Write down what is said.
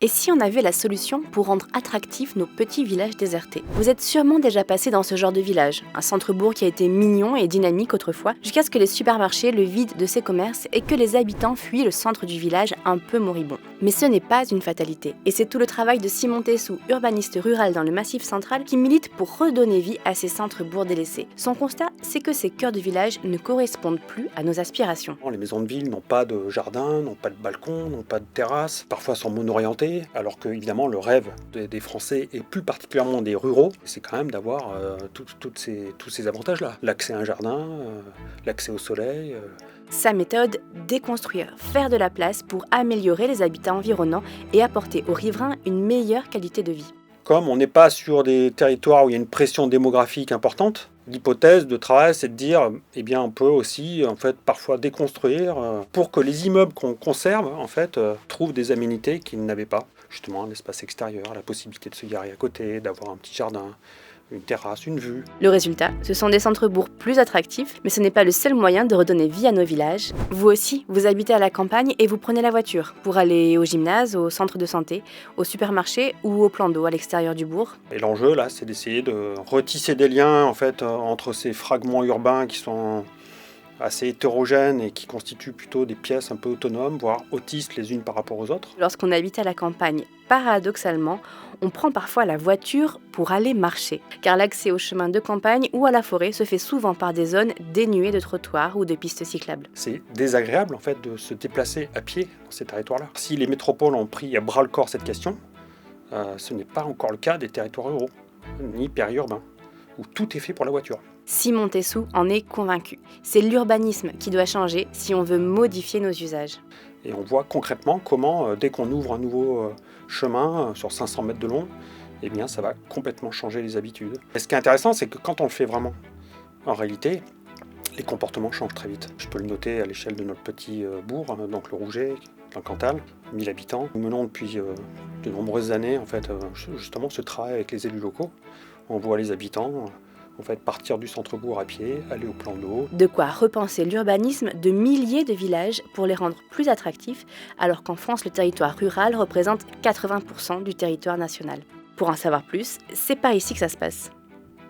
Et si on avait la solution pour rendre attractifs nos petits villages désertés? Vous êtes sûrement déjà passé dans ce genre de village, un centre-bourg qui a été mignon et dynamique autrefois, jusqu'à ce que les supermarchés le vident de ses commerces et que les habitants fuient le centre du village un peu moribond. Mais ce n'est pas une fatalité, et c'est tout le travail de Simon Tessou, urbaniste rural dans le Massif central, qui milite pour redonner vie à ces centres-bourgs délaissés. Son constat, c'est que ces cœurs de village ne correspondent plus à nos aspirations. Les maisons de ville n'ont pas de jardin, n'ont pas de balcon, n'ont pas de terrasse, parfois sont mono-orientées, alors que évidemment le rêve des Français, et plus particulièrement des ruraux, c'est quand même d'avoir tous ces avantages-là. L'accès à un jardin, l'accès au soleil. Sa méthode, déconstruire, faire de la place pour améliorer les habitats environnants et apporter aux riverains une meilleure qualité de vie. Comme on n'est pas sur des territoires où il y a une pression démographique importante, l'hypothèse de travail, c'est de dire, eh bien, on peut aussi, parfois déconstruire pour que les immeubles qu'on conserve, trouvent des aménités qu'ils n'avaient pas. Justement, un espace extérieur, la possibilité de se garer à côté, d'avoir un petit jardin, une terrasse, une vue. Le résultat, ce sont des centres-bourgs plus attractifs, mais ce n'est pas le seul moyen de redonner vie à nos villages. Vous aussi, vous habitez à la campagne et vous prenez la voiture pour aller au gymnase, au centre de santé, au supermarché ou au plan d'eau à l'extérieur du bourg. Et l'enjeu, là, c'est d'essayer de retisser des liens, entre ces fragments urbains qui sont assez hétérogènes et qui constituent plutôt des pièces un peu autonomes, voire autistes les unes par rapport aux autres. Lorsqu'on habite à la campagne, paradoxalement, on prend parfois la voiture pour aller marcher, car l'accès aux chemins de campagne ou à la forêt se fait souvent par des zones dénuées de trottoirs ou de pistes cyclables. C'est désagréable de se déplacer à pied dans ces territoires-là. Si les métropoles ont pris à bras-le-corps cette question, ce n'est pas encore le cas des territoires ruraux, ni périurbains, où tout est fait pour la voiture. Simon Tessou en est convaincu. C'est l'urbanisme qui doit changer si on veut modifier nos usages. Et on voit concrètement comment, dès qu'on ouvre un nouveau chemin sur 500 mètres de long, eh bien, ça va complètement changer les habitudes. Et ce qui est intéressant, c'est que quand on le fait vraiment, en réalité, les comportements changent très vite. Je peux le noter à l'échelle de notre petit bourg, donc le Rouget, dans le Cantal, 1000 habitants. Nous menons depuis de nombreuses années justement ce travail avec les élus locaux. On voit les habitants partir du centre-bourg à pied, aller au plan d'eau. De quoi repenser l'urbanisme de milliers de villages pour les rendre plus attractifs, alors qu'en France, le territoire rural représente 80% du territoire national. Pour en savoir plus, c'est par ici que ça se passe.